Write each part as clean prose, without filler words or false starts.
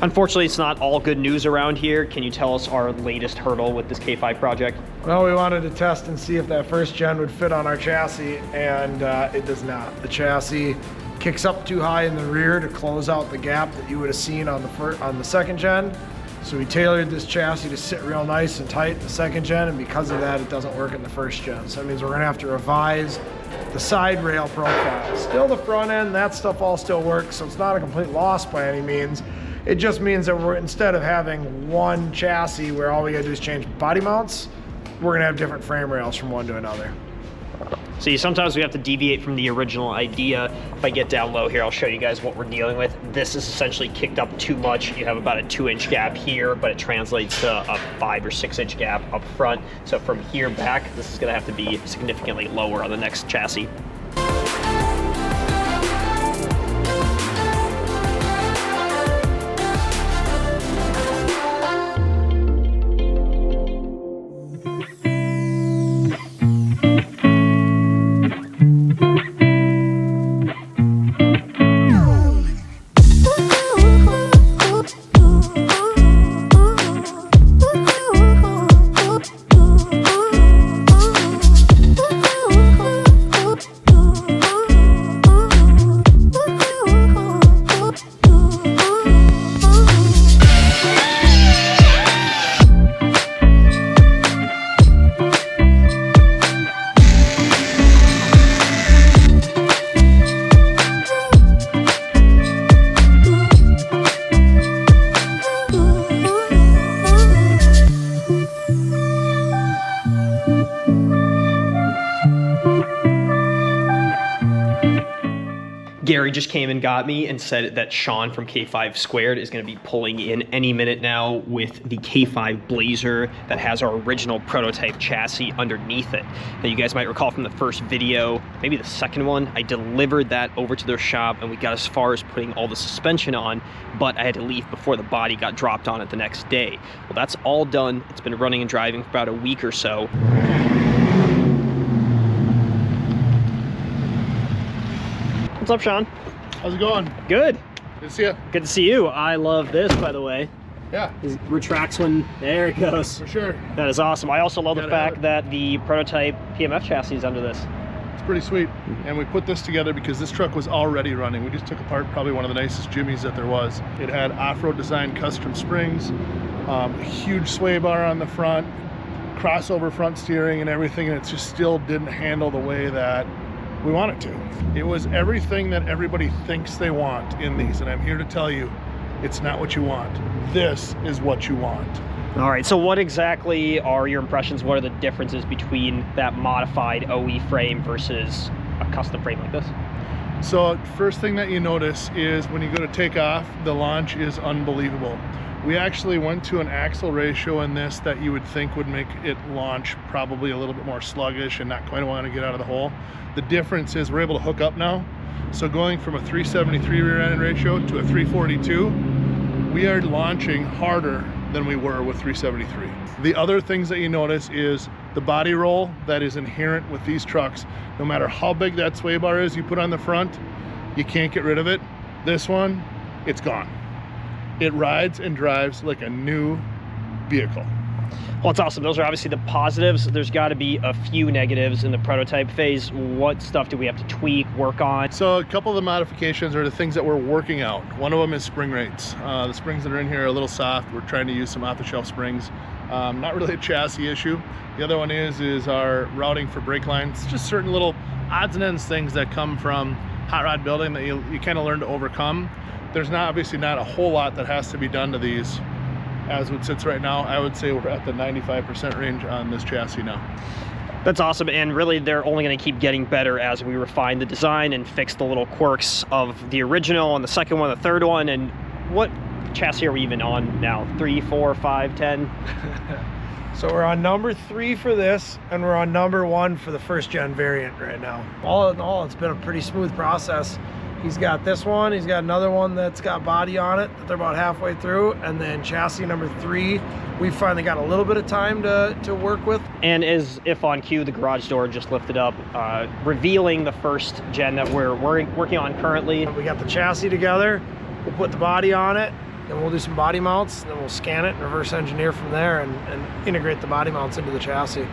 Unfortunately, it's not all good news around here. Can you tell us our latest hurdle with this K5 project? Well, we wanted to test and see if that first gen would fit on our chassis, and it does not. The chassis kicks up too high in the rear to close out the gap that you would have seen on the second gen. So we tailored this chassis to sit real nice and tight in the second gen, and because of that, it doesn't work in the first gen. So that means we're gonna have to revise the side rail profile. Still the front end, that stuff all still works, so it's not a complete loss by any means. It just means that we're, instead of having one chassis where all we gotta do is change body mounts, we're gonna have different frame rails from one to another. See, sometimes we have to deviate from the original idea. If I get down low here, I'll show you guys what we're dealing with. This is essentially kicked up too much. You have about a 2-inch gap here, but it translates to a 5 or 6-inch gap up front. So from here back, this is gonna have to be significantly lower on the next chassis. Gary just came and got me and said that Sean from K5 Squared is going to be pulling in any minute now with the K5 Blazer that has our original prototype chassis underneath it. Now, you guys might recall from the first video, maybe the second one, I delivered that over to their shop and we got as far as putting all the suspension on, but I had to leave before the body got dropped on it the next day. Well, that's all done. It's been running and driving for about a week or so. What's up, Sean? How's it going? Good. Good to see you. Good to see you. I love this, by the way. Yeah. It retracts when, there it goes. For sure. That is awesome. I also love the fact that the prototype PMF chassis is under this. It's pretty sweet. And we put this together because this truck was already running. We just took apart probably one of the nicest Jimmys that there was. It had off-road design custom springs, a huge sway bar on the front, crossover front steering and everything, and it just still didn't handle the way that we want it to. It was everything that everybody thinks they want in these, and I'm here to tell you, it's not what you want. This is what you want. All right, so what exactly are your impressions? What are the differences between that modified OE frame versus a custom frame like this? So first thing that you notice is when you go to take off, the launch is unbelievable. We actually went to an axle ratio in this that you would think would make it launch probably a little bit more sluggish and not quite want to get out of the hole. The difference is we're able to hook up now. So going from a 373 rear end ratio to a 342, we are launching harder than we were with 373. The other things that you notice is the body roll that is inherent with these trucks. No matter how big that sway bar is you put on the front, you can't get rid of it. This one, it's gone. It rides and drives like a new vehicle. Well, it's awesome. Those are obviously the positives. There's got to be a few negatives in the prototype phase. What stuff do we have to tweak, work on? So a couple of the modifications are the things that we're working out. One of them is spring rates. The springs that are in here are a little soft. We're trying to use some off-the-shelf springs. Not really a chassis issue. The other one is our routing for brake lines. It's just certain little odds and ends things that come from hot rod building that you kind of learn to overcome. There's obviously not a whole lot that has to be done to these. As it sits right now, I would say we're at the 95% range on this chassis now. That's awesome, and really they're only going to keep getting better as we refine the design and fix the little quirks of the original and the second one, the third one. And what chassis are we even on now? 3, 4, 5, 10? So we're on number 3 for this, and we're on number 1 for the first gen variant right now. All in all, it's been a pretty smooth process. He's got this one, he's got another one that's got body on it that they're about halfway through, and then chassis number 3, we finally got a little bit of time to work with. And as if on cue, the garage door just lifted up, revealing the first gen that we're working on currently. We got the chassis together, we'll put the body on it, then we'll do some body mounts, and then we'll scan it and reverse engineer from there and integrate the body mounts into the chassis.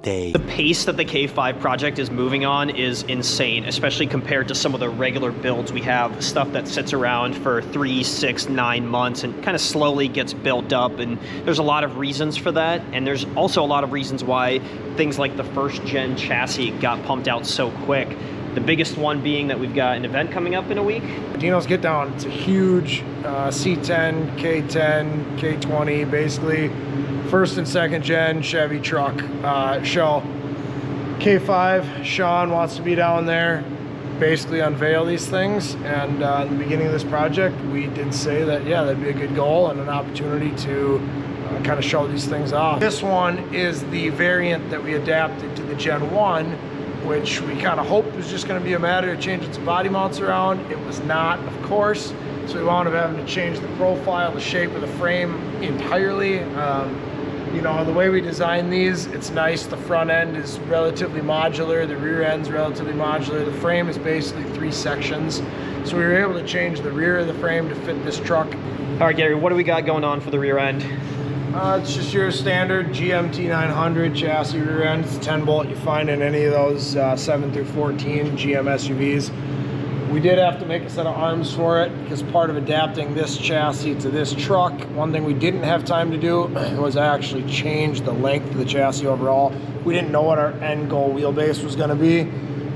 Day. The pace that the K5 project is moving on is insane, especially compared to some of the regular builds we have. Stuff that sits around for 3, 6, 9 months and kind of slowly gets built up, and there's a lot of reasons for that, and there's also a lot of reasons why things like the first gen chassis got pumped out so quick. The biggest one being that we've got an event coming up in a week. Dino's Get Down, it's a huge C10, K10, K20, basically first and second gen Chevy truck show. K5, Sean wants to be down there, basically unveil these things, and in the beginning of this project we did say that, yeah, that'd be a good goal and an opportunity to kind of show these things off. This one is the variant that we adapted to the Gen 1, which we kind of hoped was just going to be a matter of changing some body mounts around. It was not, of course, so we wound up having to change the profile, the shape of the frame entirely. You know, the way we design these, it's nice. The front end is relatively modular, the rear end's relatively modular. The frame is basically 3 sections. So we were able to change the rear of the frame to fit this truck. All right, Gary, what do we got going on for the rear end? It's just your standard GMT 900 chassis rear end. It's 10 bolt you find in any of those 7 through 14 GM SUVs. We did have to make a set of arms for it because part of adapting this chassis to this truck, one thing we didn't have time to do was actually change the length of the chassis overall. We didn't know what our end goal wheelbase was going to be.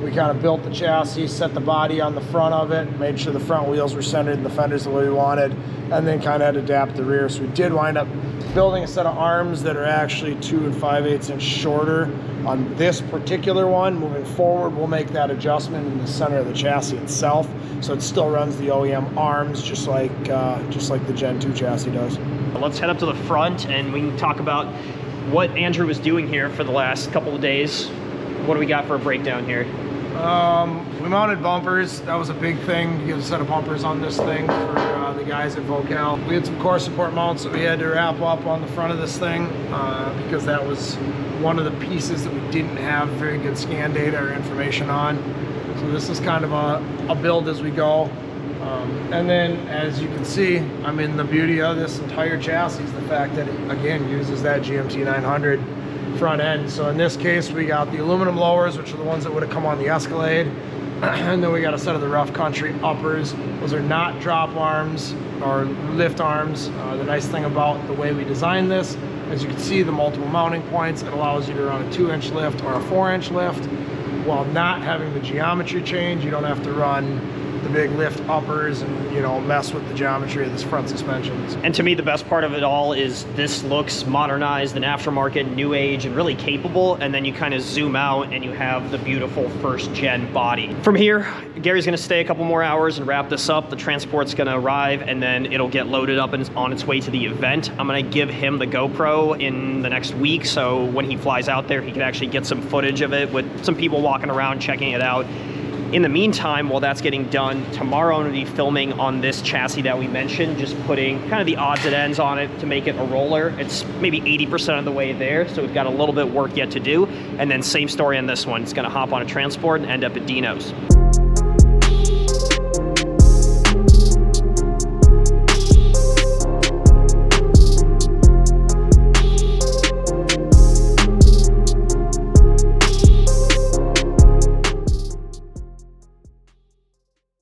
We kind of built the chassis, set the body on the front of it, made sure the front wheels were centered and the fenders the way we wanted, and then kind of had to adapt the rear. So we did wind up building a set of arms that are actually 2 5/8 inches shorter on this particular one. Moving forward, we'll make that adjustment in the center of the chassis itself, so it still runs the OEM arms just like the Gen 2 chassis does. Let's head up to the front and we can talk about what Andrew was doing here for the last couple of days. What do we got for a breakdown here? We mounted bumpers. That was a big thing, to get a set of bumpers on this thing for the guys at Vocal. We had some core support mounts that we had to wrap up on the front of this thing because that was one of the pieces that we didn't have very good scan data or information on. So this is kind of a build as we go. And then, as you can see, I mean, the beauty of this entire chassis is the fact that it, again, uses that GMT 900 front end. So in this case, we got the aluminum lowers, which are the ones that would have come on the Escalade. And then we got a set of the rough country uppers. Those are not drop arms or lift arms. The nice thing about the way we designed this, as you can see, the multiple mounting points, it allows you to run a 2-inch lift or a 4-inch lift while not having the geometry change. You don't have to run the big lift uppers and, you know, mess with the geometry of this front suspensions. And to me, the best part of it all is this looks modernized and aftermarket, new age, and really capable. And then you kind of zoom out and you have the beautiful first gen body. From here, Gary's gonna stay a couple more hours and wrap this up. The transport's gonna arrive and then it'll get loaded up and it's on its way to the event. I'm gonna give him the GoPro in the next week, so when he flies out there, he can actually get some footage of it with some people walking around checking it out. In the meantime, while that's getting done, tomorrow I'm gonna be filming on this chassis that we mentioned, just putting kind of the odds and ends on it to make it a roller. It's maybe 80% of the way there, so we've got a little bit of work yet to do. And then same story on this one. It's gonna hop on a transport and end up at Dino's.